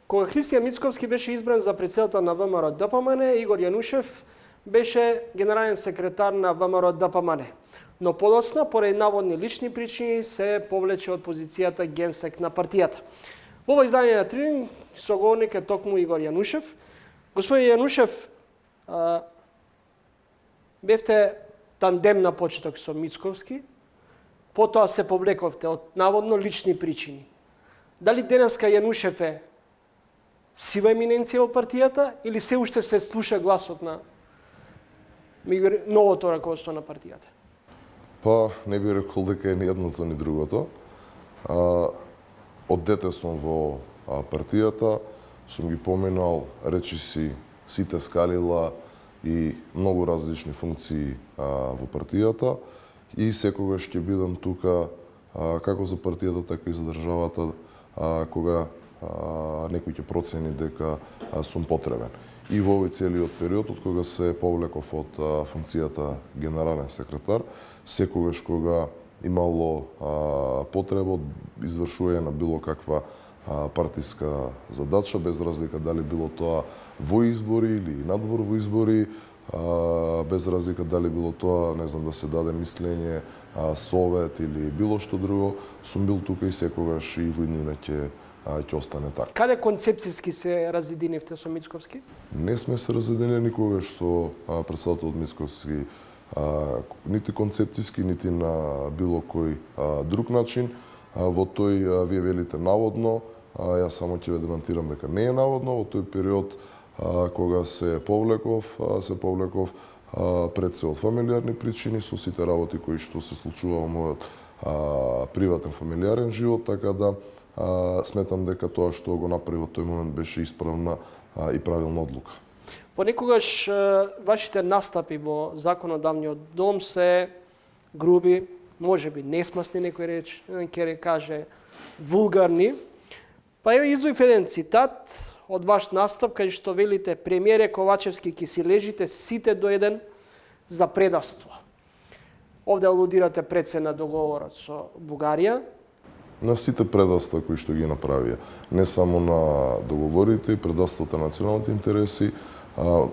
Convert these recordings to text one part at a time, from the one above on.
Кога Христијан Мицковски беше избран за председател на ВМРО ДПМН, Игор Јанушев беше генерален секретар на ВМРО ДПМН. Но подоцна, поради наводни лични причини, се повлече од позицијата генсек на партијата. Во ова издание на Трилин соговорник е токму Игор Јанушев. Господин Јанушев, бевте тандем на почеток со Мицковски, потоа се повлековте од наводно лични причини. Дали денеска Јанушев е сива еминенција во партијата или се уште се слуша гласот на новото раководство на партијата? Па, не би рекол дека е ни едното ни другото. Од дете сум во партијата, сум ги поминал речиси сите скалила и многу различни функции во партијата и секогаш ќе бидам тука како за партијата, така и за државата кога некој ќе процени дека сум потребен. И во овој целиот период, од кога се повлеков од функцијата генерален секретар, секогаш кога имало потреба од извршување на било каква партиска задача, без разлика дали било тоа во избори или надвор во избори, без разлика дали било тоа, не знам, да се даде мислење, совет или било што друго, сум бил тука и секогаш и во иднина ќе остане така. Каде концепцијски се разединивте со Мицковски? Не сме се разединили никогаш со председателот Мицковски, нити концепцијски, нити на било кој друг начин. Во тој, вие велите наводно, јас само ќе ве демантирам дека не е наводно. Во тој период кога се повлеков пред се од фамилиарни причини, со сите работи кои што се случува во мојот приватен фамилиарен живот, така да сметам дека тоа што го направи во тој момент беше исправна и правилна одлука. Понекогаш вашите настапи во законодавниот дом се груби, можеби несмасни, некој ќе каже вулгарни. Па еве извоив еден цитат од ваш настап кај што велите: премиере Ковачевски, ќе си лежите сите до еден за предавство. Овде алудирате пред се на договорот со Бугарија. На сите предавства кои што ги направија, не само на договорите и предавствата на националните интереси,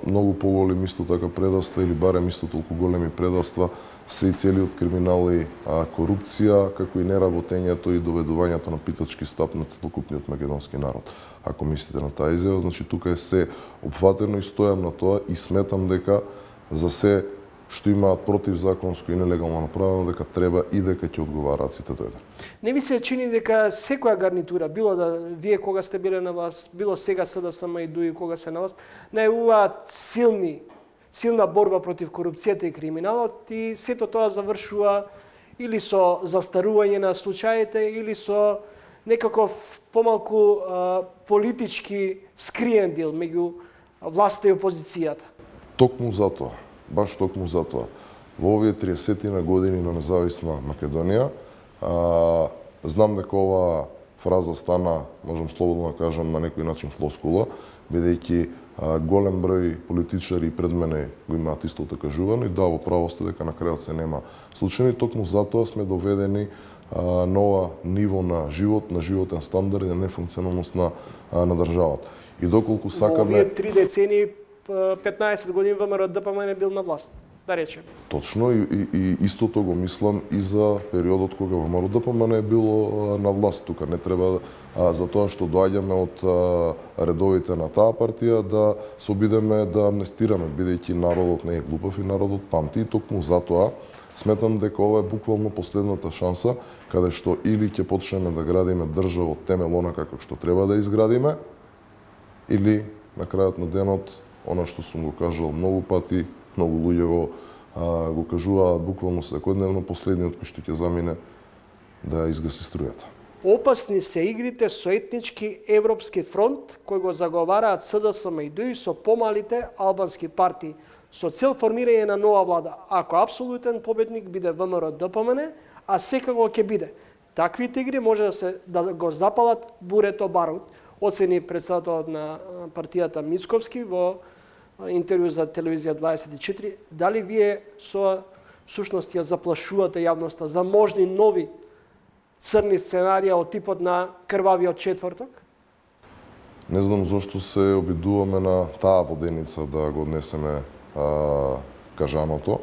многу поголеми исто така предавства или барем исто толку големи предавства се и целиот криминал и корупција, како и неработењето и доведувањето на питачки стап на целокупниот македонски народ. Ако мислите на таа изјава, значи тука е се опфатено и стојам на тоа и сметам дека за се што имаат противзаконско и нелегално направено, дека треба и дека ќе одговараат сите до еден. Не ви се чини дека секоја гарнитура, било да вие кога сте биле на власт, било сега СДСМ и ДУИ кога се на власт, најавуваат силна борба против корупцијата и криминалот и сето тоа завршува или со застарување на случаите или со некаков помалку политички скриен дел меѓу власта и опозицијата. Токму затоа, баш токму затоа, во овие 30 години на независна Македонија, знам дека оваа фраза стана, можам слободно да кажам, на некој начин флоскула, бидејќи голем број политичари пред мене го имаат истото кажувано и да, во право сте дека на крајот се нема случаи, токму затоа сме доведени на ова ниво на живот, на животен стандард и на нефункционалност на државата. И доколку сакаме... Во овие 3 децении 15 години ВМРО ДПМН бил на власт, да речем. Точно, и истото го мислам и за периодот кога ВМРО ДПМН е било на власт. Тука не треба за тоа што доаѓаме од редовите на таа партија да се обидеме да амнестираме, бидејќи народот не е глупав и народот памти. И токму затоа сметам дека ова е буквално последната шанса каде што или ќе почнеме да градиме држава од темел онака како што треба да изградиме, или на крајот на денот, она што сум го кажал многу пати, многу луѓе го кажуваат буквално секојдневно, последниот кој што ќе замине да изгаси струјата. Опасни се игрите со етнички европски фронт кој го заговараат СДСМ и ДУИ со помалите албански партии со цел формирање на нова влада, ако апсолутен победник биде ВМРО ДПМН, а секако ќе биде. Таквите игри може да го запалат бурето барут, оцени председателот на партијата Мицковски во интервју за телевизија 24. Дали вие со всушност ја заплашувате јавноста за можни нови црни сценарија од типот на крвавиот четврток? Не знам зошто се обидуваме на таа воденица да го однесеме кажаното.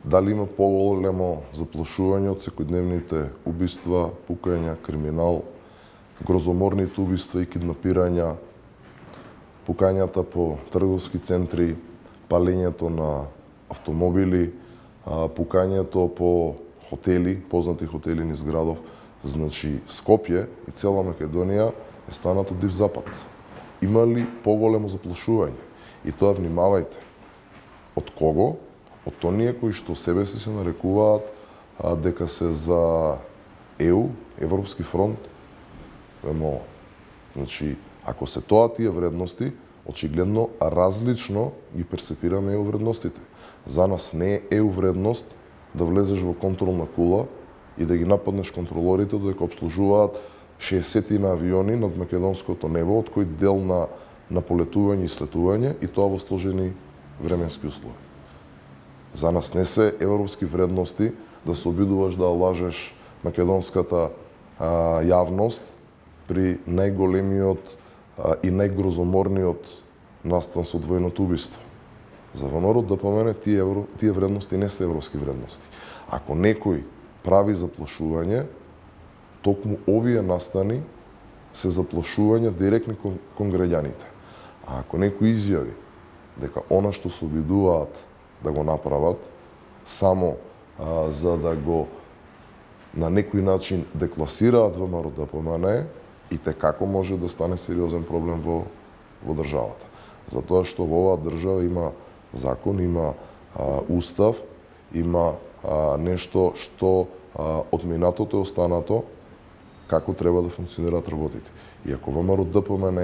Дали има поголемо заплашување од секојдневните убиства, пукања, криминал, грозоморните убиства и киднапирања, пукањата по трговски центри, палењето на автомобили, пукањето по хотели, познати хотели низ градов. Значи, Скопје и цела Македонија е станато див запад. Има ли поголемо заплашување? И тоа внимавајте. Од кого? Од оние кои што себе се нарекуваат дека се за ЕУ, Европски фронт, емо, значи, ако се тоа тие вредности, очигледно различно ги перцепираме ЕУ вредностите. За нас не е ЕУ вредност да влезеш во контролна кула и да ги нападнеш контролорите додека обслужуваат 60 на авиони над македонското небо, од кој дел на полетување и слетување, и тоа во сложени временски услови. За нас не се европски вредности да се обидуваш да лажеш македонската јавност при најголемиот и најгрозоморниот настан со двојното убиство. За ВМРО ДПМН тие вредности не се европски вредности. Ако некој прави заплашување, токму овие настани се заплашување директно кон граѓаните. А ако некој изјави дека она што се обидуваат да го направат, само за да го на некој начин декласираат ВМРО ДПМН, и како може да стане сериозен проблем во државата. Затоа што во оваа држава има закон, има устав, има нешто што од минатото е останато како треба да функционираат работите. И ако ВМРО ДПМН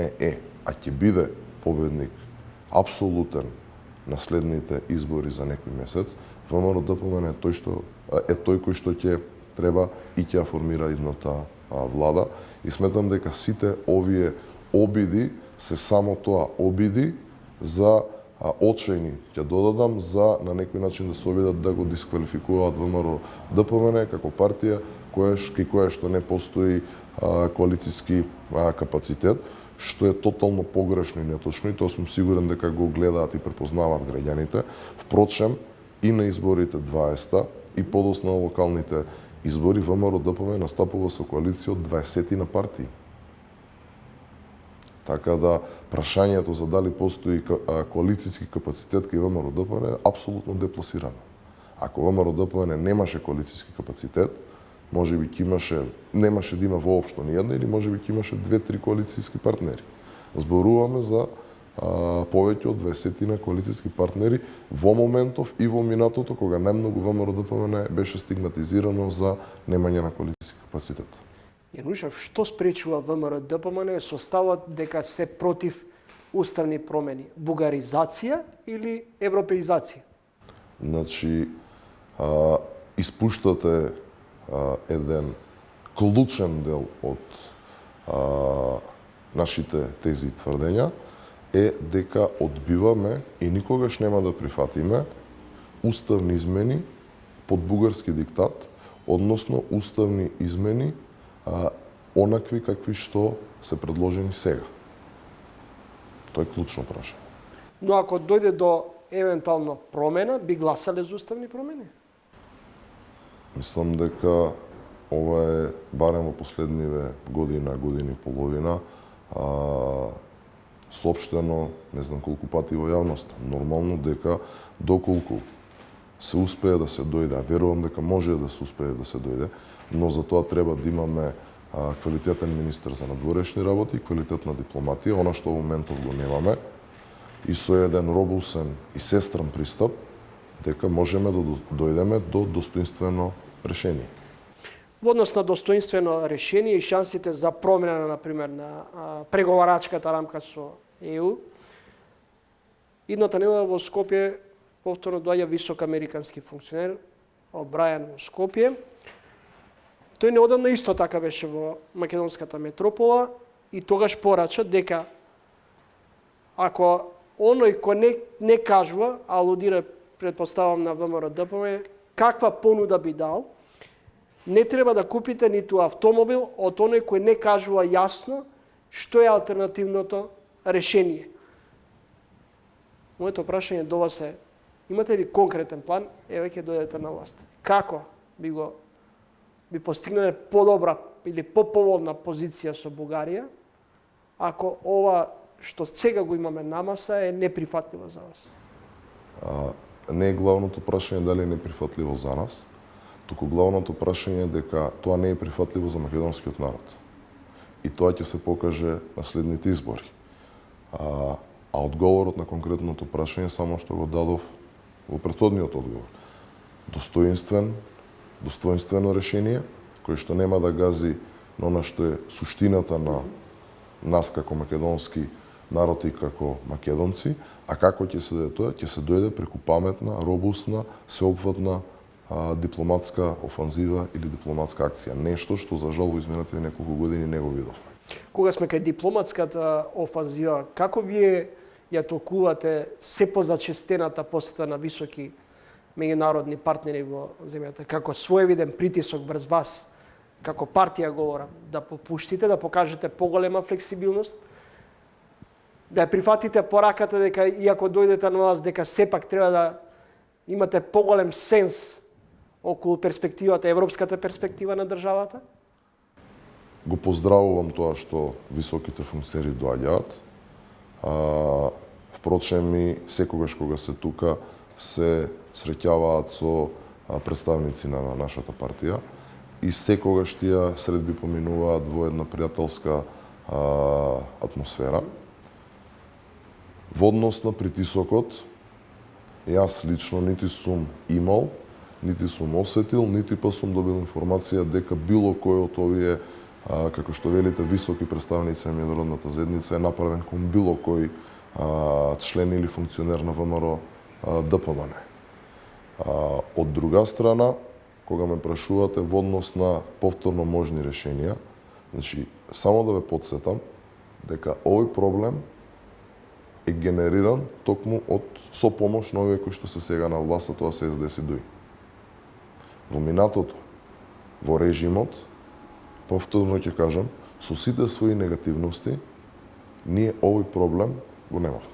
а ќе биде победник апсолутен на следните избори за некој месец, ВМРО ДПМН е тој кој што ќе треба и ќе ја формира идната влада, и сметам дека сите овие обиди се само тоа, обиди за очајни, ќе додадам, за на некој начин да се обидат да го дисквалификуваат ВМРО ДПМН како партија која што не постои коалициски капацитет, што е тотално погрешно и неточно, и тоа сум сигурен дека го гледаат и препознаваат граѓаните. Впрочем, и на изборите 20-та и подоцна на локалните избори ВМРО ДПМН настапува со коалиција од 20 на партии. Така да прашањето за дали постои коалицијски капацитет кај ВМРО ДПМН е апсолутно депласирано. Ако ВМРО ДПМН немаше коалицијски капацитет, можеби немаше да има воопшто ниједна, или можеби ќе имаше 2-3 коалицијски партнери. Зборуваме за повеќе од 20 на коалицијски партнери во моментов и во минатото, кога најмногу ВМРО ДПМН беше стигматизирано за немање на коалицијски капацитет. Јанушев, што спречува ВМРО ДПМН со ставот дека се против уставни промени? Бугаризација или европеизација? Значи, испуштате еден клучен дел од нашите тези и тврдења, е дека одбиваме и никогаш нема да прифатиме уставни измени под бугарски диктат, односно уставни измени онакви какви што се предложени сега. Тоа е клучно прашање. Но ако дојде до евентуално промена, би гласале за уставни промени? Мислам дека ова е барем во последниве година и половина соопштено, не знам колку пати во јавноста, нормално дека доколку се успее да се дојде, а верувам дека може да се успее да се дојде, но за тоа треба да имаме квалитетен министер за надворешни работи и квалитетна дипломатија, она што во моментов го немаме, и со еден робусен и сестран пристап, дека можеме да дојдеме до достоинствено решение. Во однос на достоинствено решение и шансите за промена, например, на преговарачката рамка со ЕУ, идната недела во Скопје повторно доаѓа висок американски функционер, Обрајан во Скопје. Тој неодамна исто така беше во македонската метропола и тогаш порача дека ако оној кој не кажува, алудира, предпоставам, на ВМРО ДПМН, каква понуда би дал, не треба да купите ниту автомобил од оној кој не кажува јасно што е алтернативното решение? Моето прашање до вас е, имате ли конкретен план, еве ќе дојдете на власт? Како би постигнале подобра или поповолна позиција со Бугарија, ако ова што сега го имаме на маса е неприфатливо за вас? Не е главното прашање дали е неприфатливо за нас, туку главното прашање е дека тоа не е прифатливо за македонскиот народ. И тоа ќе се покаже на следните избори. А одговорот на конкретното прашање само што го дадов во претходниот одговор. Достоинствено решение, кој што нема да гази на она што е суштината на нас како македонски народ и како македонци, а како ќе се дојде тоа? Ќе се дојде преку паметна, робусна, сеопфатна дипломатска офанзива или дипломатска акција. Нешто што за жал во изминатите неколку години не го видовме. Кога сме кај дипломатската офанзива, како вие ја толкувате се позачестената посета на високи меѓународни партнери во земјата, како своевиден притисок врз вас, како партија говорам, да попуштите, да покажете поголема флексибилност, да ја прифатите пораката дека иако дојдете на власт, дека сепак треба да имате поголем сенс околу перспективата, европската перспектива на државата? Го поздравувам тоа што високите функционери доаѓаат. Впрочем и секогаш кога се тука се среќаваат со представници на нашата партија и секогаш тие средби поминуваат во една пријателска атмосфера. Во однос на притисокот, јас лично нити сум имал, нити сум осетил, нити па сум добил информација дека било кој од овие, како што велите, високи представници на меѓународната заедница е направен кон било кој член или функционер на ВМРО ДПМН. Од друга страна, кога ме прашувате во однос на повторно можни решенија, значи, само да ве потсетам дека овој проблем е генериран токму со помош на овие кои што се сега на власт, тоа се СДС и ДУИ. Во минатото, во режимот, повторно ќе кажам, со сите своји негативности, ние овој проблем го немавме.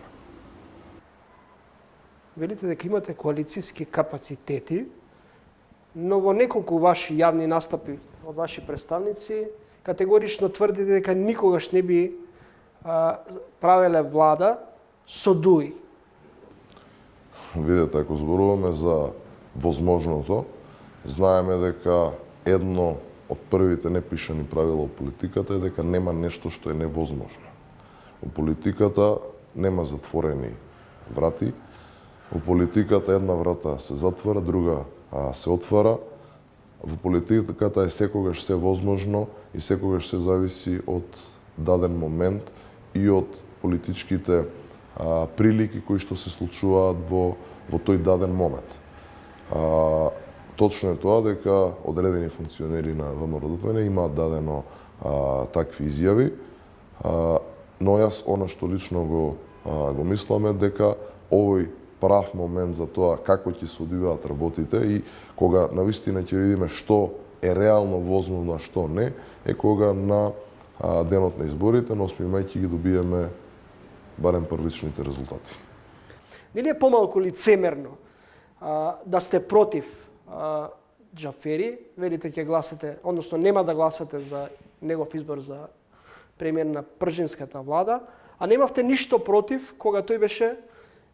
Велите дека имате коалицијски капацитети, но во неколку ваши јавни настапи од ваши представници категорично тврдите дека никогаш не би правеле влада со ДУИ. Видете, ако зборуваме за возможното, знаеме дека едно од првите непишани правила во политиката е дека нема нешто што е невозможно. Во политиката нема затворени врати. Во политиката една врата се затвара, друга се отвара. Во политиката е секогаш се возможно и секогаш се зависи од даден момент и од политичките прилики кои што се случуваат во тој даден момент. Точно е тоа дека одредени функционери на ВМРО-ДПМН имаат дадено такви изјави, но јас она што лично го мислам е дека овој прав момент за тоа како ќе се одвиваат работите и кога навистина ќе видиме што е реално возможно, а што не, е кога на денот на изборите, на 8 мај ќе ги добиеме барем првичните резултати. Нели е помалку лицемерно да сте против Џафери, велите ќе гласате, односно нема да гласате за негов избор за премиер на пржинската влада, а немавте ништо против кога тој беше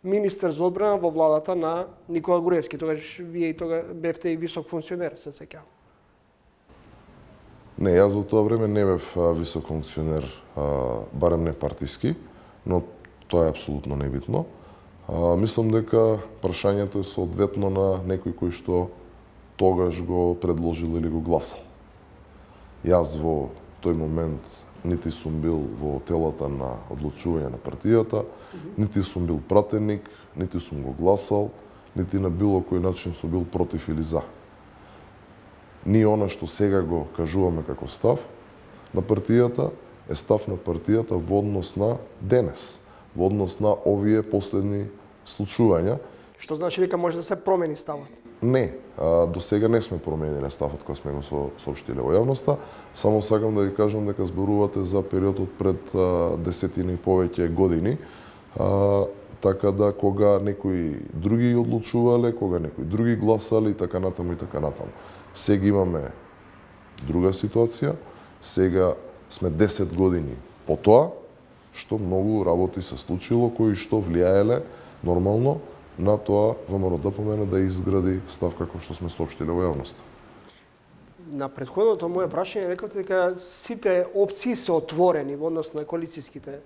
министер за одбрана во владата на Никола Груевски. Тогаш вие и тога бевте и висок функционер, се сеќавам. Не, јас во тоа време не бев висок функционер, барем не партиски, но тоа е апсолутно небитно. Мислам дека прашањето е соодветно на некој кој што тогаш го предложил или го гласал. Јас во тој момент нити сум бил во телата на одлучување на партијата, нити сум бил пратеник, нити сум го гласал, нити на било кој начин сум бил против или за. Ние она што сега го кажуваме како став на партијата е став на партијата во однос на денес, во однос на овие последни случувања. Што значи дека може да се промени ставот? Не, до сега не сме промениле ставот кој сме го соопштиле во јавноста. Само сакам да ви кажам дека зборувате за период од пред 10 и повеќе години. Така да кога некои други одлучувале, кога некои други гласале и така натаму и така натаму. Сега имаме друга ситуација. Сега сме 10 години по тоа, што многу работи се случило кои што влијаеле нормално на тоа ВМРО ДПМН да изгради став како што сме соопштиле во јавноста. На претходното моје прашање рековте дека сите опции се отворени во однос на коалицијските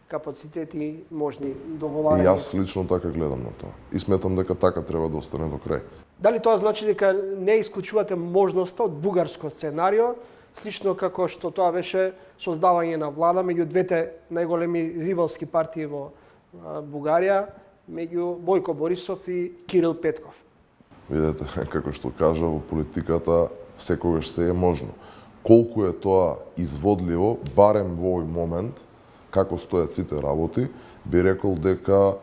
капацитети можни договарања. И јас лично така гледам на тоа. И сметам дека така треба да остане до крај. Дали тоа значи дека не исклучувате можноста од бугарско сценарио, слично како што тоа беше создавање на влада меѓу двете најголеми ривалски партии во Бугарија, меѓу Бојко Борисов и Кирил Петков? Видете, како што кажа, во политиката секогаш се е можно. Колку е тоа изводливо, барем во овој момент, како стојат сите работи, би рекол дека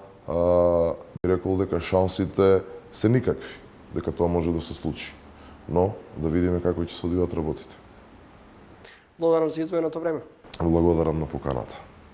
шансите се никакви, дека тоа може да се случи. Но да видиме како ќе се одвијат работите. Благодарам за издвоеното време. Благодарам на поканата.